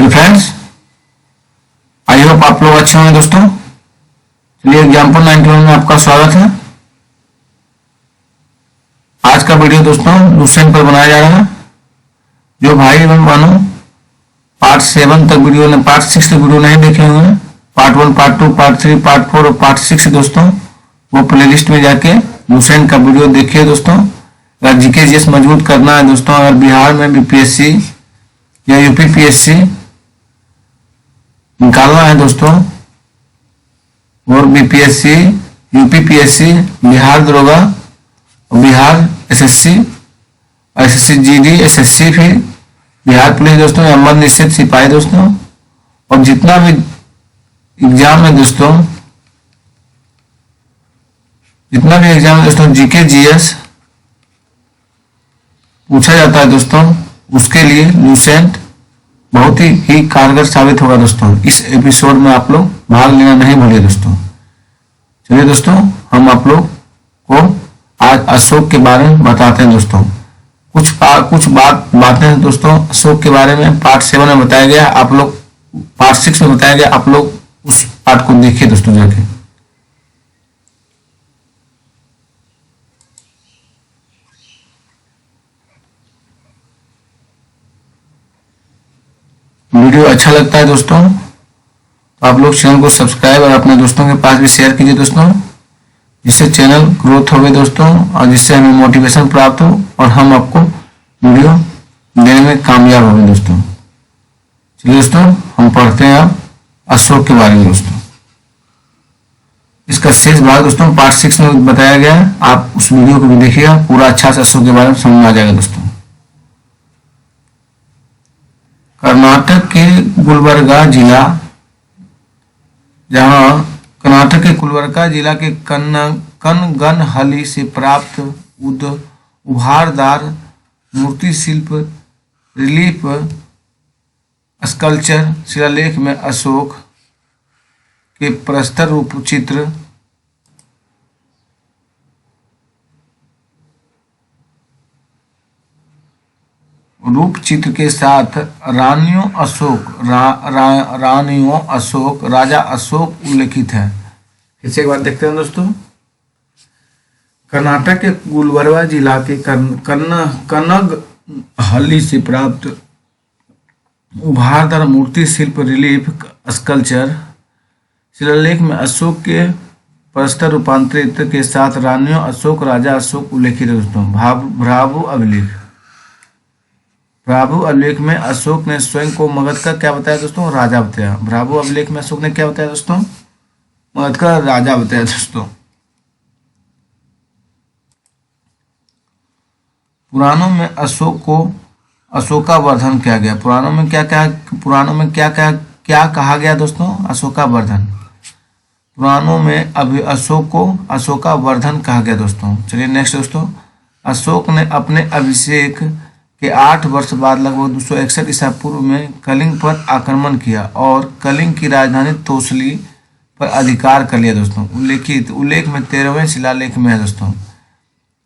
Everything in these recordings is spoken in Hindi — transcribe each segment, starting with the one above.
हेलो फ्रेंड्स, आई होप आप लोग अच्छे होंगे दोस्तों। चलिए एग्जाम्पल 91 में आपका स्वागत है। आज का वीडियो दोस्तों लुसेंट पर बनाया जा रहा है। जो भाई एवं बहनों पार्ट 7 तक वीडियो ने पार्ट 6 तक वीडियो नहीं देखे हुए हैं, पार्ट 1, पार्ट 2, पार्ट 3, पार्ट 4 और पार्ट 6 दोस्तों वो प्लेलिस्ट में जाके लुसेंट का वीडियो देखिए दोस्तों। अगर जीके जीएस मजबूत करना है दोस्तों, अगर बिहार में बीपीएससी या यूपीपीएससी निकालना है दोस्तों, और बीपीएससी, यूपीपीएससी, बिहार दरोगा, Bihar SSC, SSC GD, SSC, फिर बिहार पुलिस दोस्तों, या मद निषेध सिपाही दोस्तों, और जितना भी एग्जाम है दोस्तों, जितना भी एग्जाम है दोस्तों जीके जीएस पूछा जाता है दोस्तों, उसके लिए लुसेंट बहुत ही कारगर साबित होगा दोस्तों। इस एपिसोड में आप लोग भाग लेना नहीं भूलिए दोस्तों। चलिए दोस्तों, हम आप लोग को आज अशोक के बारे में बताते हैं दोस्तों। कुछ बातें दोस्तों अशोक के बारे में पार्ट 7 में बताया गया, आप लोग पार्ट 6 में बताया गया, आप लोग उस पार्ट को देखिए दोस्तों जाके। वीडियो अच्छा लगता है दोस्तों तो आप लोग चैनल को सब्सक्राइब और अपने दोस्तों के पास भी शेयर कीजिए दोस्तों, जिससे चैनल ग्रोथ होवे दोस्तों, और जिससे हमें मोटिवेशन प्राप्त हो और हम आपको वीडियो देने में कामयाब होंगे दोस्तों। चलिए दोस्तों, हम पढ़ते हैं अब अशोक के बारे में दोस्तों। इसका शेष भाग दोस्तों पार्ट 6 में बताया गया है, आप उस वीडियो को भी देखिएगा, पूरा अच्छा से अशोक के बारे में समझ में आ जाएगा दोस्तों। कर्नाटक के गुलबर्गा जिला, जहां कर्नाटक के गुलबर्गा जिला के कनगनहली से प्राप्त उभारदार मूर्ति शिल्प, रिलीफ स्कल्पचर शिलालेख में अशोक के प्रस्तर रूप चित्र के साथ रानियों अशोक, राजा अशोक उल्लेखित है। इसे एक बार देखते हैं दोस्तों। कर्नाटक के गुलबर्गा जिला के कनगनहली से प्राप्त उभारदार मूर्ति शिल्प, रिलीफ स्कल्पचर शिलालेख में अशोक के प्रस्तर रूपांतरित के साथ रानियों अशोक, राजा अशोक उल्लेखित है दोस्तों। भ्राभु अभिलेख में अशोक ने स्वयं को मगध का क्या बताया दोस्तों? राजा बताया। भ्राभु अभिलेख में अशोक ने क्या बताया दोस्तों? मगध का राजा बताया दोस्तों। पुराणों में अशोक को अशोकावर्धन किया गया। पुराणों में क्या कहा गया दोस्तों? अशोकावर्धन। पुराणों में अभी अशोक को अशोकावर्धन कहा गया दोस्तों। चलिए नेक्स्ट दोस्तों। अशोक ने अपने अभिषेक के 8 वर्ष बाद लगभग 261 ईसा पूर्व में कलिंग पर आक्रमण किया और कलिंग की राजधानी तोसली पर अधिकार कर लिया दोस्तों। उल्लेख में 13वें शिलालेख में है दोस्तों।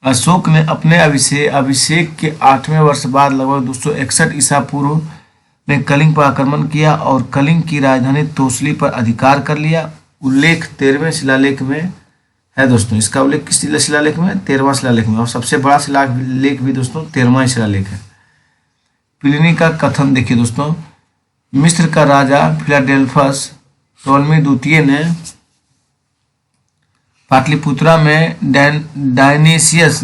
अशोक ने अपने अभिषेक के 8वें वर्ष बाद लगभग 261 ईसा पूर्व में कलिंग पर आक्रमण किया और कलिंग की राजधानी तोसली पर अधिकार कर लिया। उल्लेख 13वें शिलालेख में है दोस्तों। इसका उल्लेख किस शिलालेख में? 13वां शिलालेख में, और सबसे बड़ा शिलालेख भी दोस्तों 13वां शिलालेख है। प्लिनी का कथन देखिए दोस्तों। मिस्र का राजा फिलाडेल्फस टोलमी द्वितीय ने पाटलिपुत्रा में डायनेसियस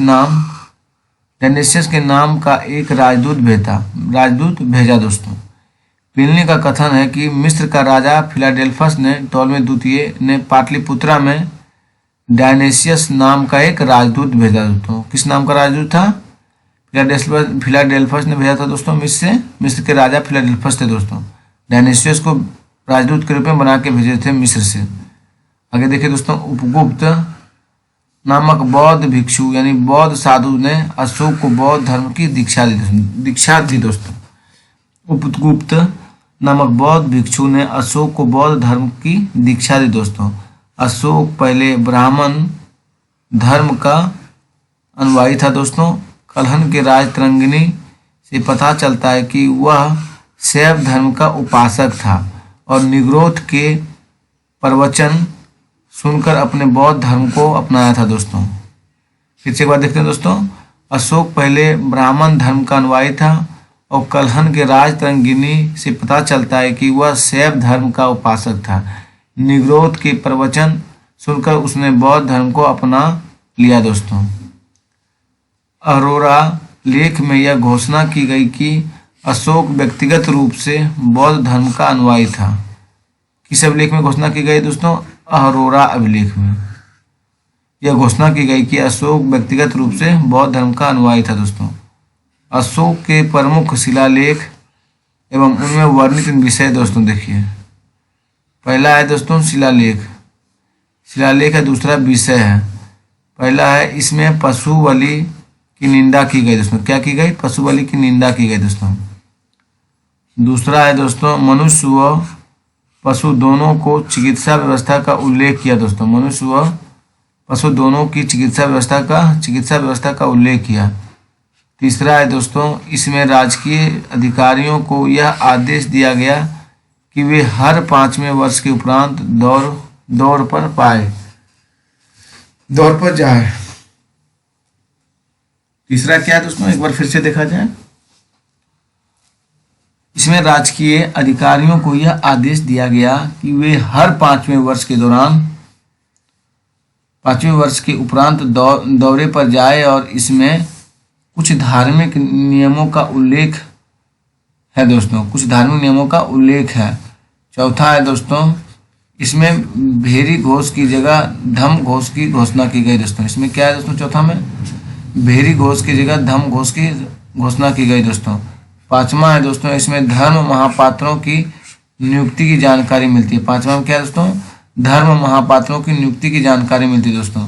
के नाम का एक राजदूत भेजा दोस्तों। प्लिनी का कथन है कि मिस्र का राजा फिलाडेल्फस ने टोलमी द्वितीय ने पाटलिपुत्रा में डायनेसियस नाम का एक राजदूत भेजा दोस्तों। किस नाम का राजदूत था? फिलाडेल्फस ने भेजा था दोस्तों। मिस्र के राजा फिलाडेल्फस थे दोस्तों। डायनेसियस को राजदूत के रूप में बना के भेजे थे मिस्र से। आगे देखिए दोस्तों। उपगुप्त नामक बौद्ध भिक्षु यानी बौद्ध साधु ने अशोक को बौद्ध धर्म की दीक्षा दी दोस्तों। उपगुप्त नामक बौद्ध भिक्षु ने अशोक को बौद्ध धर्म की दीक्षा दी दोस्तों। अशोक पहले ब्राह्मण धर्म का अनुयायी था दोस्तों। कलहन के राज तरंगिणी से पता चलता है कि वह शैव धर्म का उपासक था और निग्रोध के प्रवचन सुनकर अपने बौद्ध धर्म को अपनाया था दोस्तों। फिर से एक बार देखते हैं दोस्तों। अशोक पहले ब्राह्मण धर्म का अनुयायी था और कल्हन के राजतरंगिणी से पता चलता है कि वह शैव धर्म का उपासक था। निग्रोध के प्रवचन सुनकर उसने बौद्ध धर्म को अपना लिया दोस्तों। अरोरा लेख में यह घोषणा की गई कि अशोक व्यक्तिगत रूप से बौद्ध धर्म का अनुयायी था। किस अभिलेख में घोषणा की गई दोस्तों? अरोरा अभिलेख में यह घोषणा की गई कि अशोक व्यक्तिगत रूप से बौद्ध धर्म का अनुयायी था दोस्तों। अशोक के प्रमुख शिलालेख एवं उनमें वर्णित विषय दोस्तों देखिए। पहला है दोस्तों शिलालेख, शिलालेख है। दूसरा विषय है। पहला है इसमें पशु बलि की निंदा की गई दोस्तों। क्या की गई? पशु बलि की निंदा की गई दोस्तों। दूसरा है दोस्तों मनुष्य व पशु दोनों को चिकित्सा व्यवस्था का उल्लेख किया दोस्तों। मनुष्य व पशु दोनों की चिकित्सा व्यवस्था का उल्लेख किया। तीसरा है दोस्तों इसमें राजकीय अधिकारियों को यह आदेश दिया गया कि वे हर 5वें वर्ष के उपरांत दौर पर जाए। तीसरा क्या है दोस्तों? एक बार फिर से देखा जाए। इसमें राजकीय अधिकारियों को यह आदेश दिया गया कि वे हर 5वें वर्ष के दौरान 5वें वर्ष के उपरांत दौरे पर जाए और इसमें कुछ धार्मिक नियमों का उल्लेख है दोस्तों। कुछ धार्मिक नियमों का उल्लेख है। चौथा है दोस्तों इसमें भेरी घोष की जगह धम घोष की घोषणा की गई दोस्तों। इसमें क्या है दोस्तों? चौथा में भेरी घोष की जगह धम घोष की घोषणा की गई दोस्तों। पांचवा है दोस्तों इसमें धर्म महापात्रों की नियुक्ति की जानकारी मिलती है। पांचवा में क्या है दोस्तों? धर्म महापात्रों की नियुक्ति की जानकारी मिलती है दोस्तों।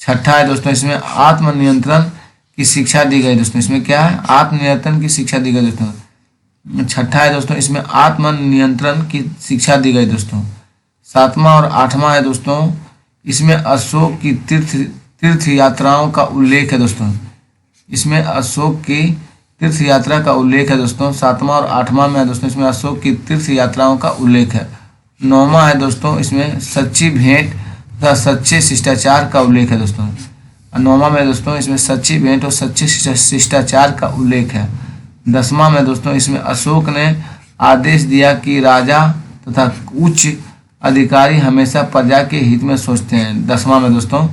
छठा है दोस्तों इसमें आत्मनियंत्रण की शिक्षा दी गई दोस्तों। इसमें क्या है? आत्मनियंत्रण की शिक्षा दी गई दोस्तों। छठा है दोस्तों इसमें आत्मनियंत्रण की शिक्षा दी गई दोस्तों। सातवां और आठवां है दोस्तों इसमें अशोक की तीर्थ यात्राओं का उल्लेख है दोस्तों। इसमें अशोक की तीर्थ यात्रा का उल्लेख है दोस्तों। सातवां और आठवां में है दोस्तों इसमें अशोक की तीर्थ यात्राओं का उल्लेख है। नौवां है दोस्तों इसमें सच्ची भेंट तथा सच्चे शिष्टाचार का उल्लेख है दोस्तों। नौवां में दोस्तों इसमें सच्ची भेंट और सच्चे शिष्टाचार का उल्लेख है। 10वां में दोस्तों इसमें अशोक ने आदेश दिया कि राजा तथा उच्च अधिकारी हमेशा प्रजा के हित में सोचते हैं। 10वां में दोस्तों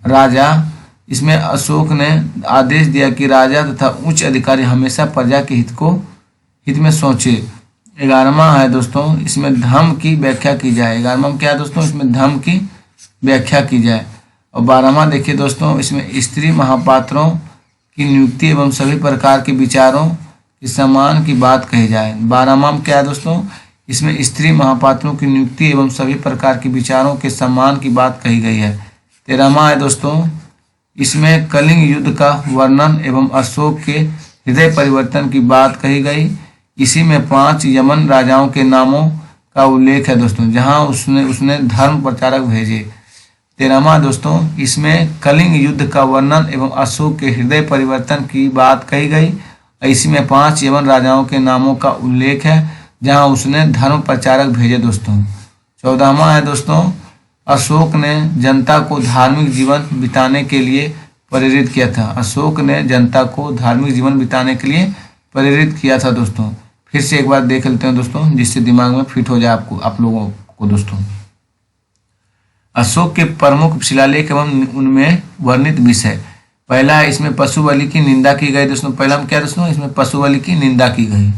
राजा, इसमें अशोक ने आदेश दिया कि राजा तथा उच्च अधिकारी हमेशा प्रजा के हित में सोचे। 11वां है दोस्तों इसमें धर्म की व्याख्या की जाए। 11वां में क्या है दोस्तों? इसमें धर्म की व्याख्या की जाए। और 12वां देखिए दोस्तों इसमें स्त्री महापात्रों की नियुक्ति एवं सभी प्रकार के विचारों के सम्मान की बात कही जाए। 12वां में क्या है दोस्तों? इसमें स्त्री महापात्रों की नियुक्ति एवं सभी प्रकार के विचारों के सम्मान की बात कही गई है। 13वां है दोस्तों इसमें कलिंग युद्ध का वर्णन एवं अशोक के हृदय परिवर्तन की बात कही गई। इसी में 5 यमन राजाओं के नामों का उल्लेख है दोस्तों, जहां उसने धर्म प्रचारक भेजे। 13वां दोस्तों इसमें कलिंग युद्ध का वर्णन एवं अशोक के हृदय परिवर्तन की बात कही गई। इसी में 5 यमन राजाओं के नामों का उल्लेख है, जहां उसने धर्म प्रचारक भेजे दोस्तों। 14वां है दोस्तों अशोक ने जनता को धार्मिक जीवन बिताने के लिए प्रेरित किया था। अशोक ने जनता को धार्मिक जीवन बिताने के लिए प्रेरित किया था दोस्तों। फिर से एक बार देख लेते हैं दोस्तों, जिससे दिमाग में फिट हो जाए आप लोगों को दोस्तों। अशोक के प्रमुख शिलालेख एवं उनमें वर्णित विषय। पहला है इसमें पशु बलि की निंदा की गई दोस्तों। पहला में क्या दोस्तों? इसमें पशु बलि की निंदा की गई।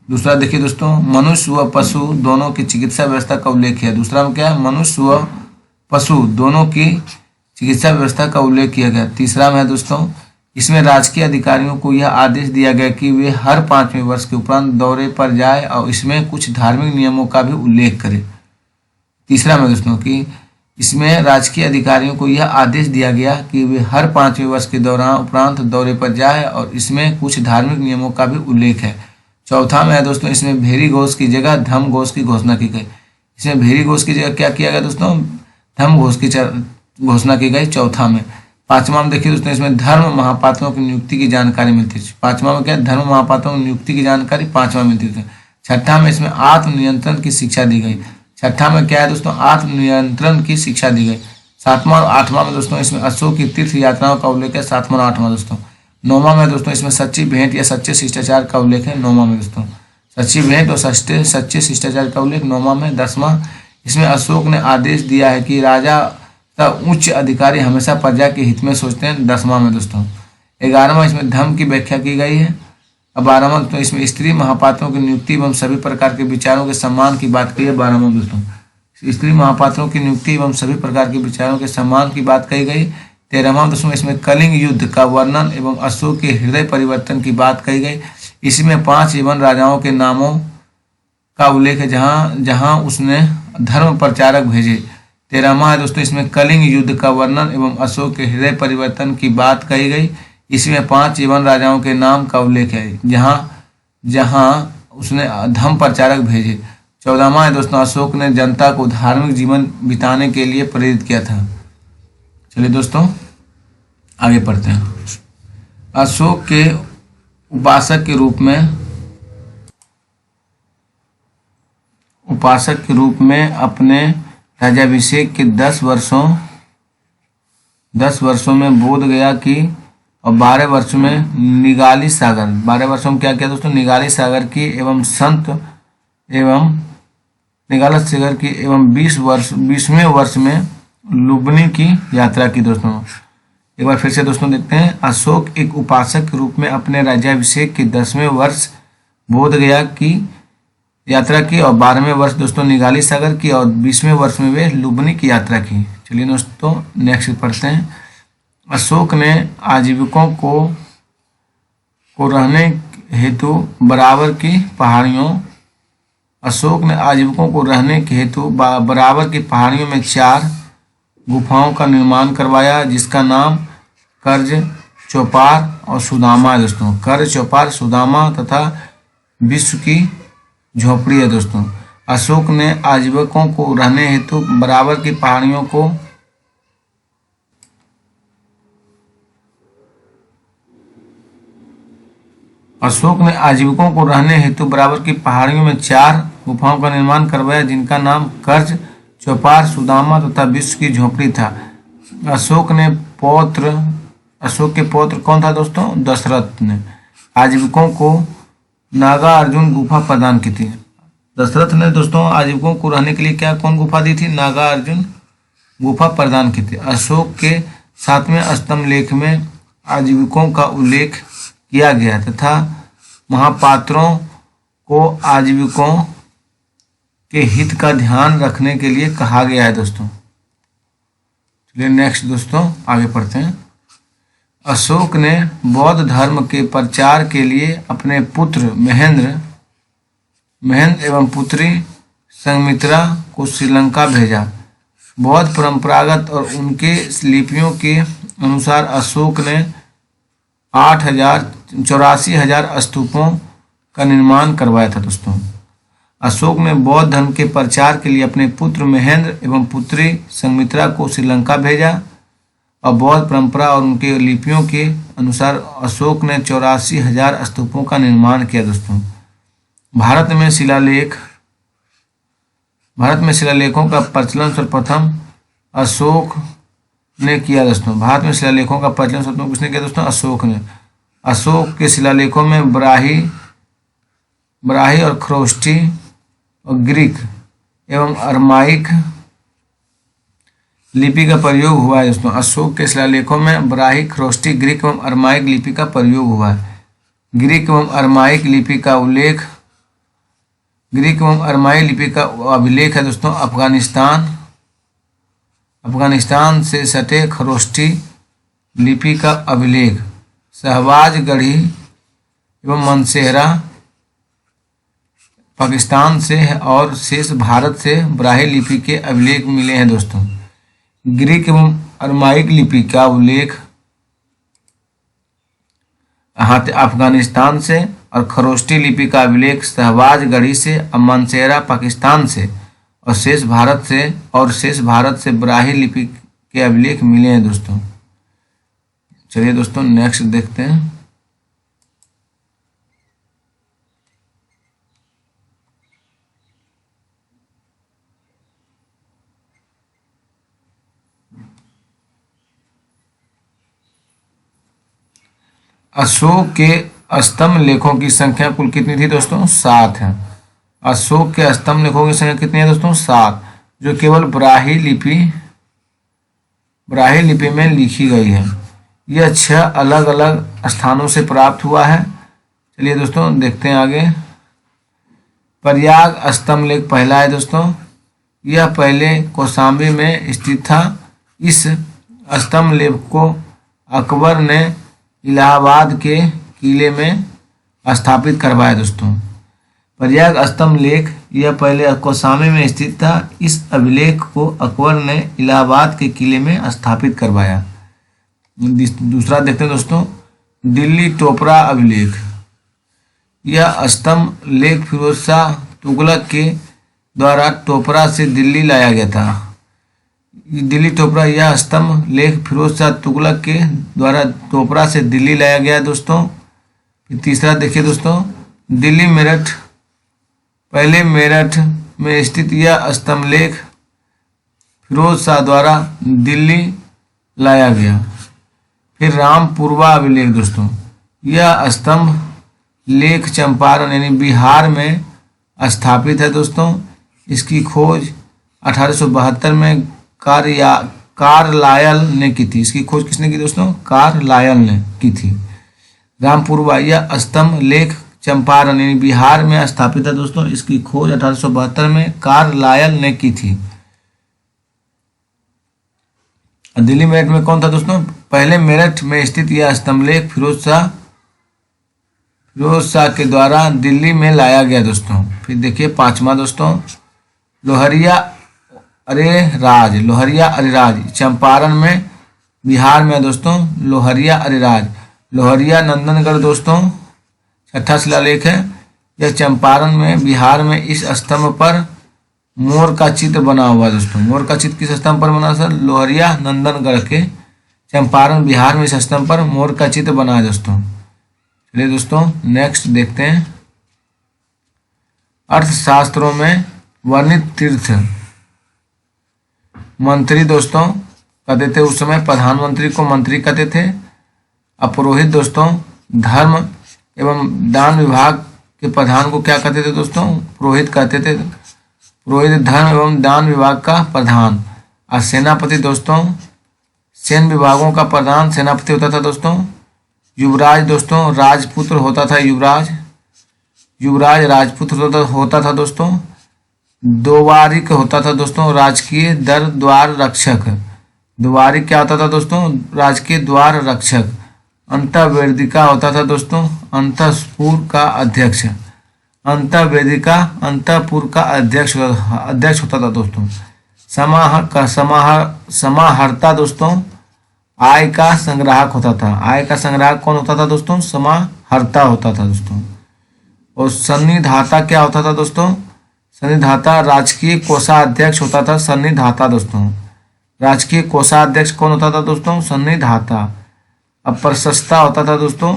दूसरा देखिए दोस्तों मनुष्य व पशु दोनों की चिकित्सा व्यवस्था का उल्लेख है। दूसरा में क्या है? मनुष्य व पशु दोनों की चिकित्सा व्यवस्था का उल्लेख किया गया। तीसरा में है दोस्तों इसमें राजकीय अधिकारियों को यह आदेश दिया गया कि वे हर 5वें वर्ष के उपरांत दौरे पर जाए और इसमें कुछ धार्मिक नियमों का भी उल्लेख करें। तीसरा में दोस्तों कि इसमें राजकीय अधिकारियों को यह आदेश दिया गया कि वे हर 5वें वर्ष के दौरान उपरांत दौरे पर जाए और इसमें कुछ धार्मिक नियमों का भी उल्लेख है। चौथा में है दोस्तों इसमें भेरी घोष की जगह धम घोष की घोषणा की गई। इसमें भेरी घोष की जगह क्या किया गया दोस्तों? धम घोष की घोषणा की गई चौथा में। 5वां में देखिए दोस्तों इसमें धर्म महापात्रों की नियुक्ति की जानकारी मिलती है। 5वां में क्या? धर्म महापात्रों की नियुक्ति की जानकारी 5वां मिलती है। छठा में इसमें आत्मनियंत्रण की शिक्षा दी गई। छठा में क्या है दोस्तों, आत्मनियंत्रण की शिक्षा दी गई। सातवां और आठवां में दोस्तों इसमें अशोक की तीर्थ यात्राओं का उल्लेख है, सातवां और आठवां दोस्तों। नौवां में दोस्तों इसमें सच्ची भेंट या सच्चे शिष्टाचार का उल्लेख है, नौवां में दोस्तों सच्ची भेंट और सच्चे शिष्टाचार का उल्लेख नौवां में। 10वां इसमें अशोक ने आदेश दिया है कि राजा तथा उच्च अधिकारी हमेशा प्रजा के हित में सोचते हैं, 10वां में दोस्तों। 11वां इसमें धर्म की व्याख्या की गई है। अब 12वां तो इसमें स्त्री महापात्रों की नियुक्ति एवं सभी प्रकार के विचारों के सम्मान की बात कही है, 12वां दोस्तों। स्त्री महापात्रों की नियुक्ति एवं सभी प्रकार के विचारों के सम्मान की बात कही गई। 13वां दोस्तों इसमें कलिंग युद्ध का वर्णन एवं अशोक के हृदय परिवर्तन की बात कही गई। इसमें 5 यवन राजाओं के नामों का उल्लेख है जहां उसने धर्म प्रचारक भेजे। 13वां है दोस्तों इसमें कलिंग युद्ध का वर्णन एवं अशोक के हृदय परिवर्तन की बात कही गई। इसमें 5 यवन राजाओं के नाम का उल्लेख है जहां उसने धर्म प्रचारक भेजे। 14वां है दोस्तों अशोक ने जनता को धार्मिक जीवन बिताने के लिए प्रेरित किया था। चलिए दोस्तों आगे पढ़ते हैं। अशोक के उपासक के रूप में अपने राज्याभिषेक के 10 वर्षों में बोध गया की और 12 वर्षों में निगाली सागर, 12 वर्षों में क्या किया दोस्तों, निगाली सागर की एवं संत एवं निगाला सागर की एवं 20वें वर्ष में लुम्बिनी की यात्रा की दोस्तों। एक बार फिर से दोस्तों देखते हैं। अशोक एक उपासक के रूप में अपने राज्याभिषेक के 10वें वर्ष बोध गया की यात्रा की और 12वें वर्ष दोस्तों निगाली सागर की और 20वें वर्ष में वे लुम्बिनी की यात्रा की। चलिए दोस्तों नेक्स्ट पढ़ते हैं। अशोक ने आजीविकों को रहने हेतु बराबर की पहाड़ियों में 4 गुफाओं का निर्माण करवाया जिसका नाम कर्ज, चौपार और सुदामा है दोस्तों। कर्ज, चौपार, सुदामा तथा विश्व की झोपड़ी है दोस्तों। अशोक ने आजीविकों को रहने हेतु बराबर की पहाड़ियों में 4 गुफाओं का निर्माण करवाया जिनका नाम कर्ज, चौपार, सुदामा तथा विश्व की झोपड़ी था। अशोक के पौत्र कौन था दोस्तों, दशरथ ने आजीविकों को नागा अर्जुन गुफा प्रदान की थी। दशरथ ने दोस्तों आजीविकों को रहने के लिए कौन गुफा दी थी, नागा अर्जुन गुफा प्रदान की थी। अशोक के 7वें स्तंभ लेख में आजीविकों का उल्लेख किया गया तथा महापात्रों को आजीविकों के हित का ध्यान रखने के लिए कहा गया है दोस्तों। चलिए नेक्स्ट दोस्तों आगे पढ़ते हैं। अशोक ने बौद्ध धर्म के प्रचार के लिए अपने पुत्र महेंद्र एवं पुत्री संघमित्रा को श्रीलंका भेजा। बौद्ध परंपरागत और उनके लिपियों के अनुसार अशोक ने 84,000 स्तूपों का निर्माण करवाया था दोस्तों। अशोक ने बौद्ध धर्म के प्रचार के लिए अपने पुत्र महेंद्र एवं पुत्री संघमित्रा को श्रीलंका भेजा और बौद्ध परंपरा और उनके लिपियों के अनुसार अशोक ने 84,000 स्तूपों का निर्माण किया दोस्तों। भारत में शिलालेखों का प्रचलन सर्वप्रथम अशोक ने किया दोस्तों। भारत में शिलालेखों का प्रचलन सर्वप्रथम किसने किया दोस्तों, अशोक ने। अशोक के शिलालेखों में ब्राही और खरोष्टी और ग्रीक एवं अरमाइक लिपि का प्रयोग हुआ है दोस्तों। अशोक के शिलालेखों में ब्राही, खरोष्टी, ग्रीक एवं अरमाइक लिपि का प्रयोग हुआ है। ग्रीक एवं अरमाइक लिपि का अभिलेख है दोस्तों अफगानिस्तान से सटे खरोष्टी लिपि का अभिलेख, शहबाज गढ़ी एवं मनसेहरा पाकिस्तान से है और शेष भारत से ब्राही लिपि के अभिलेख मिले हैं दोस्तों। ग्रीक एवं अरमाइक लिपि का उल्लेख अफगानिस्तान से और खरोष्टी लिपि का अभिलेख शहबाज गढ़ी से, मनसेहरा पाकिस्तान से और शेष भारत से ब्राही लिपि के अभिलेख मिले हैं दोस्तों। चलिए दोस्तों नेक्स्ट देखते हैं। अशोक के स्तंभ लेखों की संख्या कुल कितनी थी दोस्तों? 7 है। अशोक के स्तंभ लेखों की संख्या कितनी है दोस्तों? 7, जो केवल ब्राह्मी लिपि में लिखी गई है। यह 6 अलग अलग स्थानों से प्राप्त हुआ है। चलिए दोस्तों देखते हैं आगे। प्रयाग स्तंभ लेख पहला है दोस्तों। यह पहले कौशाम्बी में स्थित था। इस स्तंभ लेख को अकबर ने इलाहाबाद के किले में स्थापित करवाया दोस्तों। प्रयाग स्तंभ लेख यह पहले कौशाम्बी में स्थित था। इस अभिलेख को अकबर ने इलाहाबाद के किले में स्थापित करवाया। दूसरा देखते हैं दोस्तों, दिल्ली टोपरा अभिलेख। यह स्तंभ लेख फिरोज शाह तुगलक के द्वारा टोपरा से दिल्ली लाया गया था। दिल्ली टोपरा, यह स्तंभ लेख फिरोज शाह तुगलक के द्वारा टोपरा से दिल्ली लाया गया दोस्तों। तीसरा देखिए दोस्तों, दिल्ली मेरठ। पहले मेरठ में स्थित यह स्तंभ लेख फिरोज शाह द्वारा दिल्ली लाया गया। फिर रामपुरवा अभिलेख दोस्तों। यह स्तंभ लेख चंपारण यानी बिहार में स्थापित है दोस्तों। इसकी खोज 1872 में कार्लायल ने की थी। इसकी खोज किसने की दोस्तों? कार्लायल ने की थी। रामपुरवा, यह स्तंभ लेख चंपारण यानी बिहार में स्थापित है दोस्तों। इसकी खोज 1872 में कार्लायल ने की थी। दिल्ली मेरठ में कौन था दोस्तों? पहले मेरठ में स्थित यह स्तंभ लेख फिरोज शाह के द्वारा दिल्ली में लाया गया दोस्तों। फिर देखिए पांचवा दोस्तों, लोहरिया अरेराज चंपारण में बिहार में दोस्तों। लोहरिया अरेराज, लोहरिया नंदनगढ़ दोस्तों। छठा शिलालेख है। यह चंपारण में बिहार में इस स्तंभ पर मोर का चित्र बना हुआ दोस्तों। मोर का चित्र किस स्तंभ पर बना सर? लोहरिया नंदनगढ़ के चंपारण बिहार में इस स्तंभ पर मोर का चित्र बना है दोस्तों। चलिए दोस्तों नेक्स्ट देखते हैं। अर्थशास्त्रों में वर्णित तीर्थ मंत्री दोस्तों कहते थे उस समय। प्रधानमंत्री को मंत्री कहते थे। पुरोहित दोस्तों धर्म एवं दान विभाग के प्रधान को क्या कहते थे दोस्तों? पुरोहित कहते थे। पुरोहित धर्म एवं दान विभाग का प्रधान। और सेनापति दोस्तों सैन्य विभागों का प्रधान सेनापति होता था दोस्तों। युवराज दोस्तों राजपुत्र होता था। युवराज राजपुत्र होता था दोस्तों। दोवारिक होता था दोस्तों राजकीय द्वार रक्षक। दोवारिक क्या होता था दोस्तों? राजकीय द्वार रक्षक। अंतःवेदिका होता था दोस्तों अंतःपुर का अध्यक्ष। अंतःवेदिका अंतःपुर का अध्यक्ष होता था दोस्तों। समाहर्ता दोस्तों आय का संग्राहक होता था। आय का संग्राहक कौन होता था दोस्तों? समाहर्ता होता था दोस्तों। और सन्निधाता क्या होता था दोस्तों? सन्निधाता राजकीय कोषाध्यक्ष होता था। सन्निधाता दोस्तों राजकीय कोषाध्यक्ष कौन होता था दोस्तों? सन्निधाता। अब प्रशस्ता होता था दोस्तों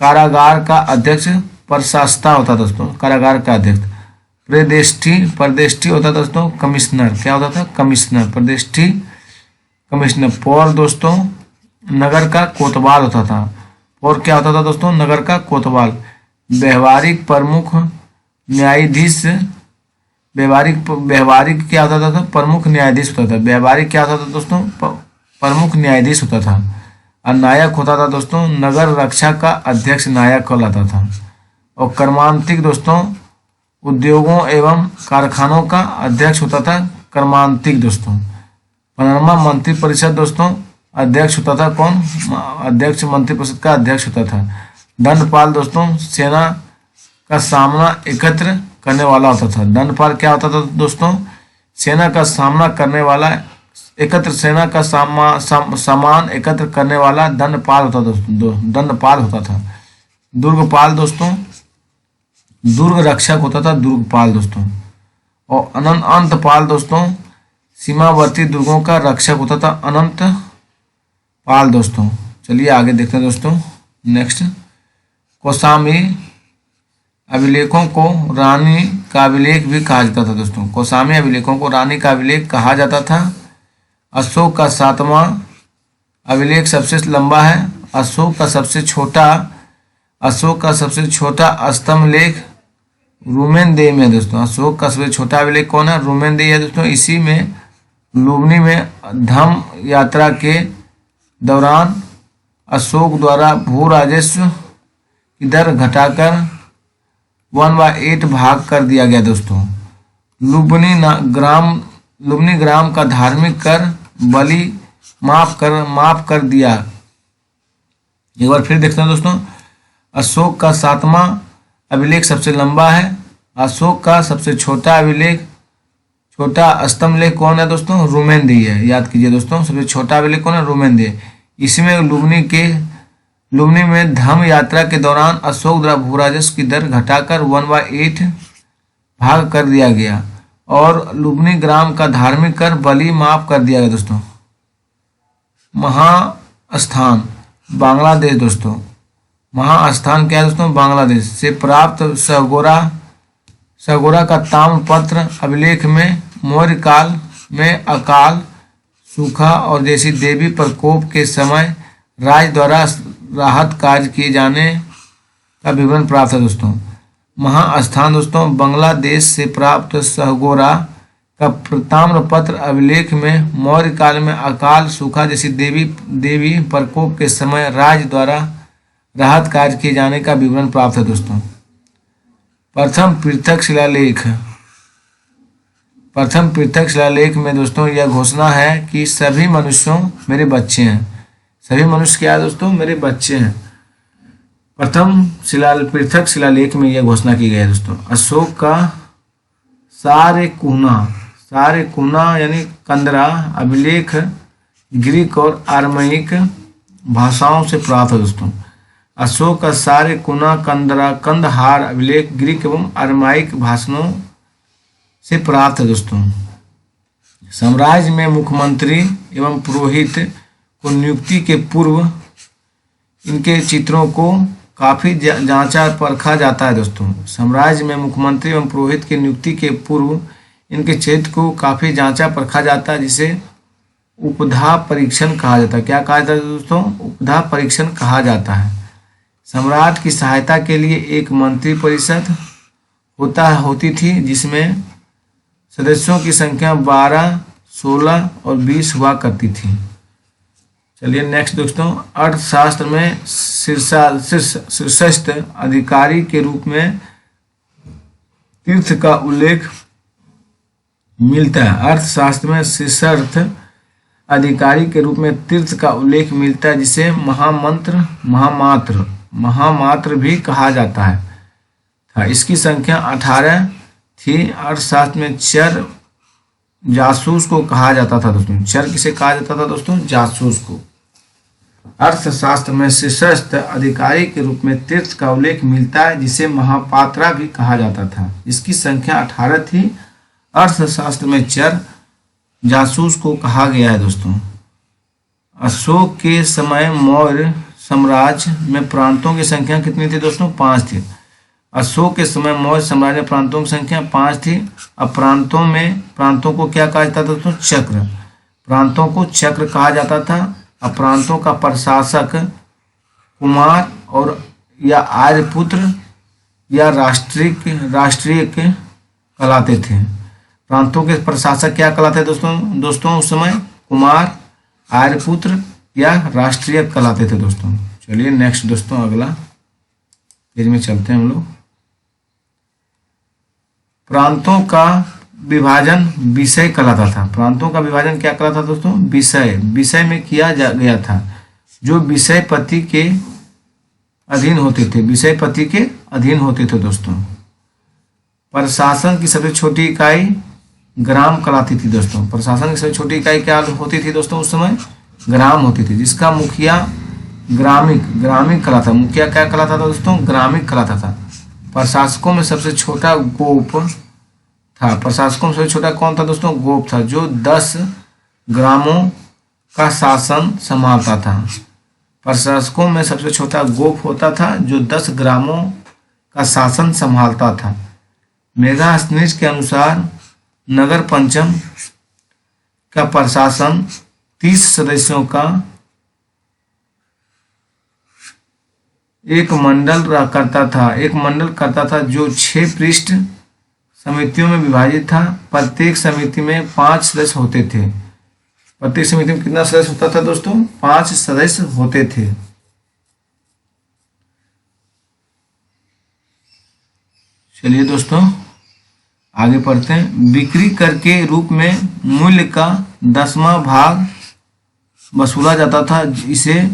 कारागार का अध्यक्ष। प्रशास्ता होता दोस्तों कारागार का अध्यक्ष। प्रदेष्टि होता दोस्तों कमिश्नर। क्या होता था? कमिश्नर। प्रदेष्टि कमिश्नर। पौर दोस्तों नगर का कोतवाल होता था। पौर क्या होता था दोस्तों? नगर का कोतवाल। व्यवहारिक प्रमुख न्यायाधीश। व्यवहारिक क्या होता था? प्रमुख न्यायाधीश होता था। व्यवहारिक क्या होता था दोस्तों? प्रमुख न्यायाधीश होता था। और नायक होता था दोस्तों नगर रक्षा का अध्यक्ष नायक कहलाता था। और कर्मांतिक दोस्तों उद्योगों एवं कारखानों का अध्यक्ष होता था कर्मांतिक दोस्तों। 15वां मंत्रिपरिषद दोस्तों अध्यक्ष होता था कौन? अध्यक्ष मंत्रिपरिषद का अध्यक्ष होता था। दंडपाल दोस्तों सेना का सामना एकत्र करने वाला होता था। दंडपाल क्या होता था दोस्तों? सेना का सामना करने वाला सेना का सामान एकत्र करने वाला दंडपाल होता दोस्तों। दंडपाल होता था। दुर्गपाल दोस्तों दुर्ग रक्षक होता था। दुर्गपाल दोस्तों। और अंतपाल दोस्तों सीमावर्ती दुर्गों का रक्षक होता था। अनंत पाल दोस्तों। चलिए आगे देखते हैं दोस्तों नेक्स्ट। कौशाम्बी अभिलेखों को रानी का अभिलेख भी कहा जाता था दोस्तों। कौशाम्बी अभिलेखों को रानी का अभिलेख कहा जाता था। अशोक का 7वां अभिलेख सबसे लंबा है। अशोक का सबसे छोटा स्तंभ लेख रुमेनदेही में दोस्तों। अशोक का सबसे छोटा अभिलेख कौन है? रुमेनदेही है दोस्तों। इसी में लुम्बिनी में धम्म यात्रा के दौरान अशोक द्वारा भू राजस्व की दर घटाकर 1/8 भाग कर दिया गया दोस्तों। लुम्बिनी ग्राम का धार्मिक कर बलि माफ कर दिया। एक बार फिर देखते हैं दोस्तों। अशोक का 7वां अभिलेख सबसे लंबा है। अशोक का सबसे छोटा स्तंभ लेख कौन है दोस्तों? रुमेनदेही है। याद कीजिए दोस्तों, सबसे छोटा अभिलेख कौन है? रुमेनदेही। इसमें लुम्बिनी में धम्म यात्रा के दौरान अशोक द्वारा भू राजस्व की दर घटाकर 1/8 भाग कर दिया गया और लुम्बिनी ग्राम का धार्मिक कर बलि माफ कर दिया गया दोस्तों। महास्थान बांग्लादेश दोस्तों। महास्थान क्या है दोस्तों? बांग्लादेश से प्राप्त सगोरा का ताम्रपत्र अभिलेख में मौर्य काल में अकाल, सूखा और जैसी देवी प्रकोप के समय राज्य द्वारा राहत कार्य किए जाने का विवरण प्राप्त है दोस्तों। महास्थान दोस्तों बांग्लादेश से प्राप्त सगोरा का ताम्रपत्र अभिलेख में मौर्य काल में अकाल, सूखा जैसी देवी प्रकोप के समय राज्य द्वारा राहत कार्य किए जाने का विवरण प्राप्त है दोस्तों। प्रथम पृथक शिलालेख में दोस्तों यह घोषणा है कि सभी मनुष्यों मेरे बच्चे हैं। सभी मनुष्य क्या है दोस्तों? मेरे बच्चे हैं। प्रथम पृथक शिलालेख में यह घोषणा की गई है दोस्तों। अशोक का सारेकुना यानी कंदरा अभिलेख ग्रीक और आर्माइक भाषाओं से प्राप्त है दोस्तों। अशोक का सारेकुना कंदहार अभिलेख ग्रीक एवं आर्माइक भाषाओं से प्राप्त है दोस्तों। साम्राज्य में मुख्यमंत्री एवं पुरोहित को नियुक्ति के पूर्व इनके चित्रों को काफी जांचा परखा जाता है दोस्तों। साम्राज्य में मुख्यमंत्री एवं पुरोहित की नियुक्ति के पूर्व इनके चित्र को काफी जांचा परखा जाता है, जिसे उपधा परीक्षण कहा जाता है। क्या कहा जाता है दोस्तों? उपधा परीक्षण कहा जाता है। सम्राट की सहायता के लिए एक मंत्री परिषद होती थी, जिसमें सदस्यों की संख्या 12, 16 और 20 हुआ करती थी। चलिए नेक्स्ट दोस्तों। अर्थशास्त्र में शीर्षस्थ अधिकारी के रूप में तीर्थ का उल्लेख मिलता है। अर्थशास्त्र में शीर्षस्थ अधिकारी के रूप में तीर्थ का उल्लेख मिलता है, जिसे महामात्र भी कहा जाता है था। इसकी संख्या 18 थी। अर्थशास्त्र में चर जासूस को कहा जाता था दोस्तों। चर किसे कहा जाता था दोस्तों? जासूस को। अर्थशास्त्र में शीर्षस्थ अधिकारी के रूप में तीर्थ का उल्लेख मिलता है, जिसे महापात्रा भी कहा जाता था। इसकी संख्या 18 थी। अर्थशास्त्र में चर जासूस को कहा गया है दोस्तों। अशोक के समय मौर्य साम्राज्य में प्रांतों की संख्या कितनी थी दोस्तों? 5 थी। अशोक के समय मौर्य साम्राज्य में प्रांतों की संख्या 5 थी। अब प्रांतों को क्या कहा जाता था दोस्तों? चक्र। प्रांतों को चक्र कहा जाता था। अब प्रांतों का प्रशासक कुमार और या आर्यपुत्र या राष्ट्रीय कहलाते थे। प्रांतों के प्रशासक क्या कहलाते दोस्तों उस समय? कुमार, आर्यपुत्र या राष्ट्रीय कहलाते थे दोस्तों। चलिए नेक्स्ट दोस्तों अगला पेज में चलते हैं हम लोग। प्रांतों का विभाजन विषय कहलाता था। प्रांतों का विभाजन क्या कहलाता था दोस्तों? विषय में किया गया था, जो विषयपति के अधीन होते थे दोस्तों। प्रशासन की सबसे छोटी इकाई ग्राम कहलाती थी दोस्तों। प्रशासन की सबसे छोटी इकाई क्या होती थी दोस्तों उस समय? ग्राम होती थी, जिसका मुखिया ग्रामिक कहलाता। मुखिया क्या कहलाता था दोस्तों? ग्रामिक कहलाता था। प्रशासकों में सबसे छोटा गोप था। प्रशासकों में सबसे छोटा कौन था दोस्तों? गोप था, जो 10 ग्रामों का शासन संभालता था। प्रशासकों में सबसे छोटा गोप होता था, जो 10 ग्रामों का शासन संभालता था। मेगास्थनीज के अनुसार नगर पंचम का प्रशासन 30 सदस्यों का एक मंडल करता था जो 6 पृष्ठ समितियों में विभाजित था। प्रत्येक समिति में 5 सदस्य होते थे। प्रत्येक समिति में कितना सदस्य होता था दोस्तों? 5 सदस्य होते थे। चलिए दोस्तों आगे पढ़ते हैं। बिक्री कर के रूप में मूल्य का 10वां भाग वसूला जाता था, इसे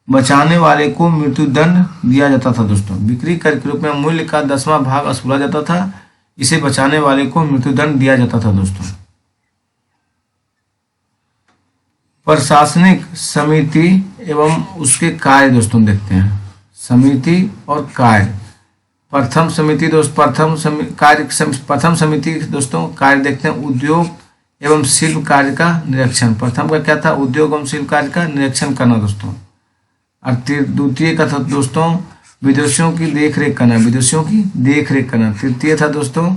बचाने वाले को मृत्युदंड दिया जाता था। दोस्तों बिक्री कर के रूप में मूल्य का 10वां भाग वसूला जाता था, इसे बचाने वाले को मृत्युदंड दिया जाता था। दोस्तों प्रशासनिक समिति एवं उसके कार्य दोस्तों देखते हैं। समिति और कार्य। प्रथम समिति दोस्तों कार्य देखते हैं। उद्योग एवं शिल्प कार्य का निरीक्षण। प्रथम का क्या था? उद्योग एवं शिल्प कार्य का निरीक्षण करना दोस्तों। और द्वितीय का था दोस्तों विदेशियों की देखरेख करना। तृतीय था दोस्तों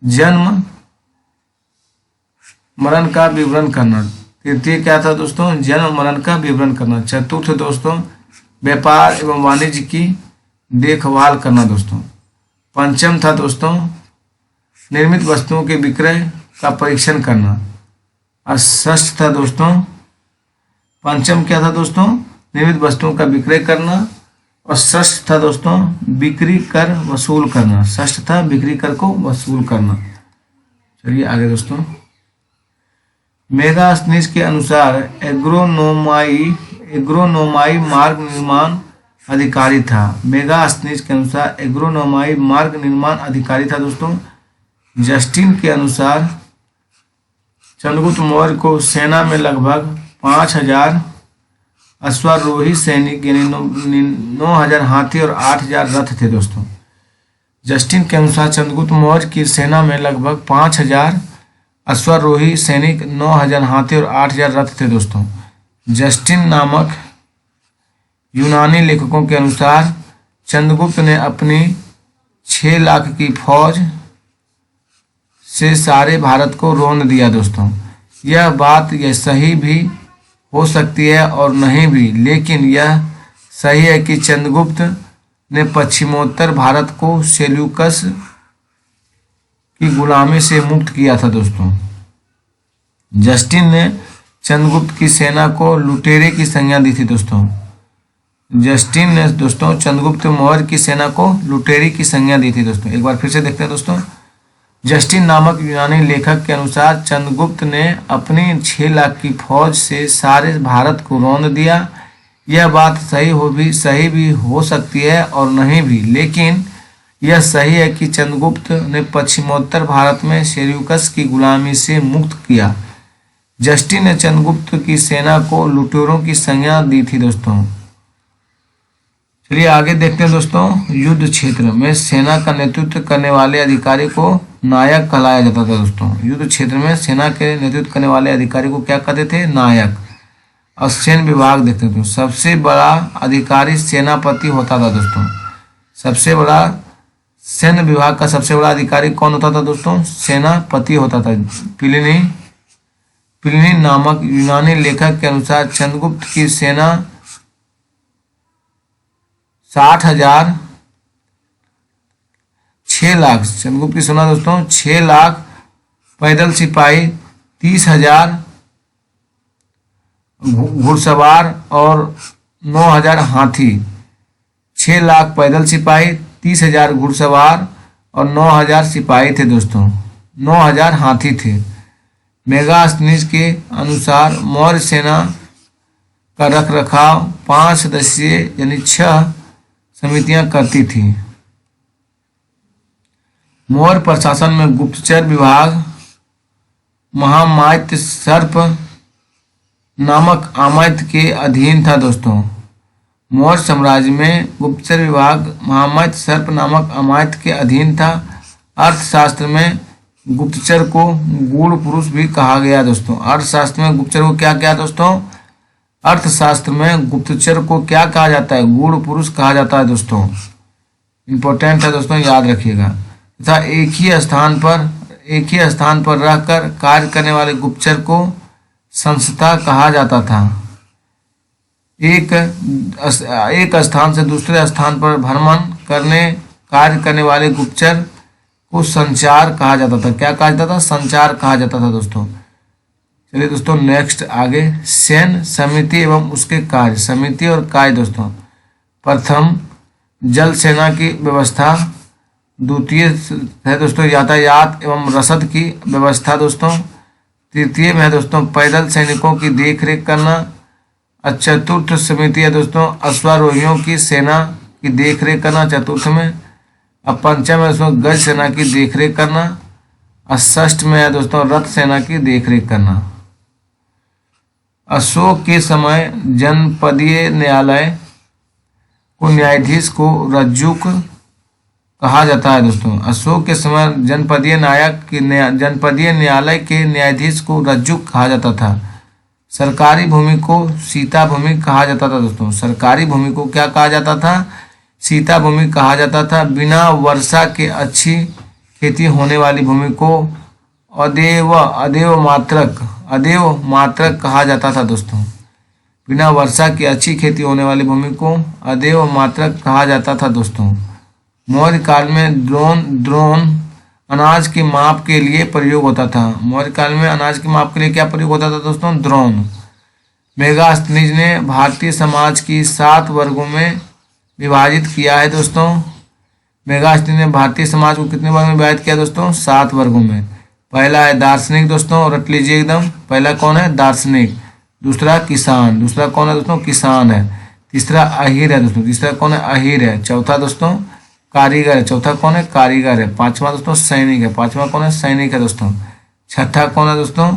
जन्म मरण का विवरण करना। तृतीय क्या था दोस्तों? जन्म मरण का विवरण करना। चतुर्थ दोस्तों व्यापार एवं वाणिज्य की देखभाल करना दोस्तों। पंचम था दोस्तों निर्मित वस्तुओं के विक्रय का परीक्षण करना। और षष्ठ था दोस्तों, पंचम क्या था दोस्तों? निर्मित वस्तुओं का विक्रय करना। और षष्ठ था दोस्तों बिक्री कर वसूल करना। षष्ठ था बिक्री कर को वसूल करना। चलिए आगे दोस्तों। मेगास्थनीज के अनुसार एग्रोनोमाई मार्ग निर्माण अधिकारी था। मेगास्थनीज के अनुसार एग्रोनोमाई मार्ग निर्माण अधिकारी था दोस्तों। जस्टिन के अनुसार चंद्रगुप्त मौर्य को सेना में लगभग 5000 अश्वारोही सैनिक यानी 9000 हाथी और 8000 रथ थे दोस्तों। जस्टिन के अनुसार चंद्रगुप्त मौर्य की सेना में लगभग 5000 अश्वारोही सैनिक, 9000 हाथी और 8000 रथ थे दोस्तों। जस्टिन नामक यूनानी लेखकों के अनुसार चंद्रगुप्त ने अपनी 6 लाख की फौज से सारे भारत को रौंद दिया दोस्तों। यह बात सही भी हो सकती है और नहीं भी, लेकिन यह सही है कि चंद्रगुप्त ने पश्चिमोत्तर भारत को सेल्यूकस की गुलामी से मुक्त किया था दोस्तों। जस्टिन ने चंद्रगुप्त की सेना को लुटेरे की संज्ञा दी थी दोस्तों। जस्टिन ने दोस्तों चंद्रगुप्त मौर्य की सेना को लुटेरी की संज्ञा दी थी दोस्तों। एक बार फिर से देखते हैं दोस्तों। जस्टिन नामक यूनानी लेखक के अनुसार चंद्रगुप्त ने अपनी 6 लाख की फौज से सारे भारत को रौंद दिया। यह बात सही भी हो सकती है और नहीं भी, लेकिन यह सही है कि चंद्रगुप्त ने पश्चिमोत्तर भारत में सेल्यूकस की गुलामी से मुक्त किया। जस्टिन ने चंद्रगुप्त की सेना को लुटेरों की संज्ञा दी थी दोस्तों। चलिए आगे देखते हैं दोस्तों। युद्ध क्षेत्र में सेना का नेतृत्व करने वाले अधिकारी को नायक कहलाया जाता था दोस्तों। युद्ध क्षेत्र में सेना के नेतृत्व करने वाले अधिकारी को क्या कहते थे? नायक। और सैन्य विभाग देखते थे। सबसे बड़ा अधिकारी सेनापति होता था दोस्तों। सबसे बड़ा सैन्य विभाग का सबसे बड़ा अधिकारी कौन होता था दोस्तों? सेनापति होता था। प्लिनी नामक यूनानी लेखक के अनुसार चंद्रगुप्त की सेना 60,000 6 लाख चंद्रगुप्त की सेना दोस्तों 6 लाख पैदल सिपाही, 30,000 घुड़सवार और 9,000 हाथी। 6 लाख पैदल सिपाही, 30,000 घुड़सवार और 9,000 सिपाही थे दोस्तों। 9,000 हाथी थे। मेगास्थनीज के अनुसार मौर्य सेना का रखरखाव 5 सदस्यीय यानी 6 समितियां करती थी। मौर्य प्रशासन में गुप्तचर विभाग महामात्य सर्प नामक आमात्य के अधीन था दोस्तों। मौर्य साम्राज्य में गुप्तचर विभाग महामात्य सर्प नामक आमात्य के अधीन था। अर्थशास्त्र में गुप्तचर को गूढ़ पुरुष भी कहा गया दोस्तों। अर्थशास्त्र में गुप्तचर को क्या क्या दोस्तों? अर्थशास्त्र में गुप्तचर को क्या कहा जाता है? गूढ़ पुरुष कहा जाता है दोस्तों। इंपॉर्टेंट है दोस्तों, याद रखिएगा। तथा एक ही स्थान पर रहकर कार्य करने वाले गुप्तचर को संस्था कहा जाता था। एक स्थान से दूसरे स्थान पर भ्रमण कार्य करने वाले गुप्तचर को संचार कहा जाता था। क्या कहा जाता था? संचार कहा जाता था दोस्तों। चलिए दोस्तों नेक्स्ट आगे, सैन्य समिति एवं उसके कार्य। समिति और कार्य दोस्तों, प्रथम जल सेना की व्यवस्था, द्वितीय है दोस्तों यातायात एवं रसद की व्यवस्था दोस्तों, तृतीय में है दोस्तों पैदल सैनिकों की देखरेख करना, चतुर्थ समिति है दोस्तों अश्वारोहियों की सेना की देखरेख करना चतुर्थ में, अब पंचम है दोस्तों गज सेना की देखरेख करना, और षष्ठ में है दोस्तों रथ सेना की देखरेख करना। अशोक के समय जनपदीय न्यायालय को न्यायाधीश को रज्जुक कहा जाता है दोस्तों। अशोक के समय जनपदीय न्यायालय के न्यायाधीश को रज्जुक कहा जाता था। सरकारी भूमि को सीता भूमि कहा जाता था दोस्तों। सरकारी भूमि को क्या कहा जाता था? सीता भूमि कहा जाता था। बिना वर्षा के अच्छी खेती होने वाली भूमि को अदेव मात्रक कहा जाता था दोस्तों। बिना वर्षा की अच्छी खेती होने वाली भूमि को अदेव मात्रक कहा जाता था दोस्तों। मौर्य काल में ड्रोन अनाज के माप के लिए प्रयोग होता था। मौर्य काल में अनाज के माप के लिए क्या प्रयोग होता था दोस्तों? ड्रोन। मेगास्थनीज ने भारतीय समाज की 7 वर्गों में विभाजित किया है दोस्तों। मेगास्थनीज ने भारतीय समाज को कितने वर्गों में विभाजित किया दोस्तों? 7 वर्गों में। पहला है दार्शनिक दोस्तों, रट लीजिए एकदम। पहला कौन है? दार्शनिक। दूसरा किसान। दूसरा कौन है दोस्तों? किसान है। तीसरा अहीर है दोस्तों। तीसरा कौन है? अहीर है। चौथा दोस्तों कारीगर है। चौथा कौन है? कारीगर है। पांचवा दोस्तों सैनिक है। पांचवा कौन है? सैनिक है दोस्तों। छठा कौन है दोस्तों?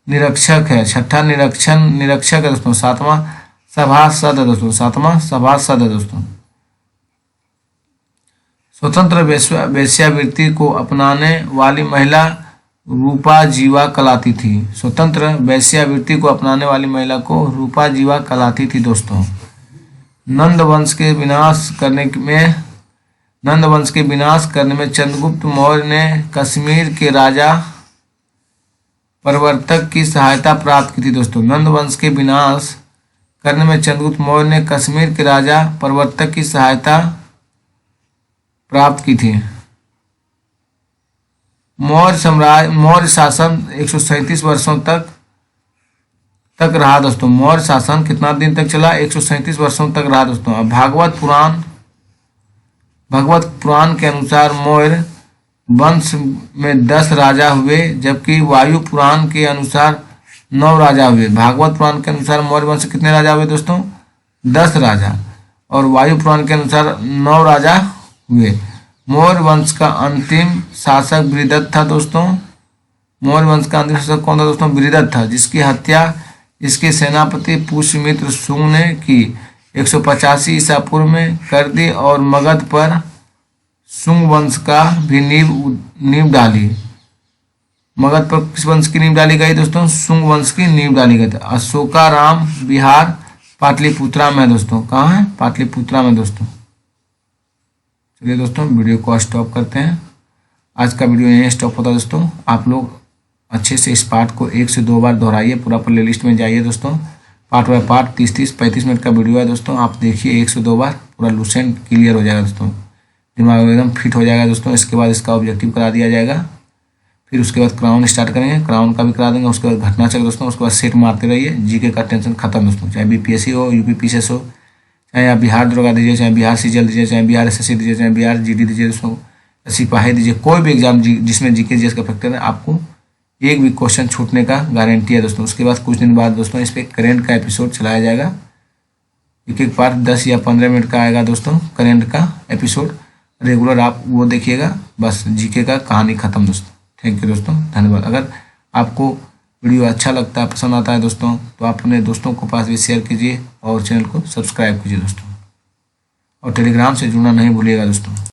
निरीक्षक है। छठा निरीक्षक है दोस्तों। सातवां सभासद है दोस्तों। सातवां सभासद है दोस्तों। स्वतंत्र वेश्यावृत्ति को अपनाने वाली महिला रूपा जीवा कहलाती थी। स्वतंत्र वेश्यावृत्ति को अपनाने वाली महिला को रूपा जीवा कहलाती थी दोस्तों। नंद वंश के विनाश करने में चंद्रगुप्त मौर्य ने कश्मीर के राजा प्रवर्तक की सहायता प्राप्त की थी दोस्तों। नंद वंश के विनाश करने में चंद्रगुप्त मौर्य ने कश्मीर के राजा प्रवर्तक की सहायता प्राप्त की थी। मौर्य शासन 137 वर्षों तक रहा दोस्तों। मौर्य शासन कितना दिन तक चला? 137 वर्षों तक रहा दोस्तों। अब भगवत पुराण के अनुसार मौर्य वंश में 10 राजा हुए, जबकि वायु पुराण के अनुसार 9 राजा हुए। भागवत पुराण के अनुसार मौर्य वंश कितने राजा हुए दोस्तों? 10 राजा। और वायु पुराण के अनुसार 9 राजा हुए। मौर्य वंश का अंतिम शासक बृहदत्त था दोस्तों। मौर्य वंश का अंतिम शासक कौन था दोस्तों? बृहदत्त था, जिसकी हत्या इसके सेनापति पुष्यमित्र शुंग ने की 185 ईसा पूर्व में कर दी और मगध पर शुंग वंश का भी नींव डाली। मगध पर किस वंश की नींव डाली गई दोस्तों? शुंग वंश की नींव डाली गई। अशोकाराम बिहार पाटलिपुत्रा में दोस्तों। कहाँ है? पाटलिपुत्रा में दोस्तों। चलिए दोस्तों वीडियो को स्टॉप करते हैं। आज का वीडियो यहीं स्टॉप होता है दोस्तों। आप लोग अच्छे से इस पार्ट को 1 से 2 बार दोहराइए। पूरा प्ले लिस्ट में जाइए दोस्तों। पार्ट बाय पार्ट 30-35 मिनट का वीडियो है दोस्तों। आप देखिए 1 से 2 बार, पूरा लूसेंट क्लियर हो जाएगा दोस्तों। दिमाग एकदम फिट हो जाएगा दोस्तों। इसके बाद इसका ऑब्जेक्टिव करा दिया जाएगा। फिर उसके बाद क्राउन स्टार्ट करेंगे, क्राउन का भी करा देंगे। उसके बाद घटना चक्र दोस्तों। उसके बाद सेट मारते रहिए। जीके का टेंशन खत्म दोस्तों। चाहे बीपीएससी हो, यूपीपीसीएस हो, चाहे आप बिहार दरोगा दीजिए, चाहे बिहार सीजीएल दीजिए, चाहे बिहार एसएससी दीजिए, चाहे बिहार जीडी दीजिए दोस्तों, सिपाही दीजिए, कोई भी एग्जाम जिसमें जीके जीएस का फैक्टर है, आपको एक भी क्वेश्चन छूटने का गारंटी है दोस्तों। उसके बाद कुछ दिन बाद दोस्तों इस पर करेंट का एपिसोड चलाया जाएगा। एक पार्ट 10 या 15 मिनट का आएगा दोस्तों करेंट का एपिसोड। रेगुलर आप वो देखिएगा। बस जीके का कहानी खत्म दोस्तों। थैंक यू दोस्तों, धन्यवाद। अगर आपको वीडियो अच्छा लगता है, पसंद आता है दोस्तों, तो आप अपने दोस्तों को पास भी शेयर कीजिए और चैनल को सब्सक्राइब कीजिए दोस्तों। और टेलीग्राम से जुड़ना नहीं भूलिएगा दोस्तों।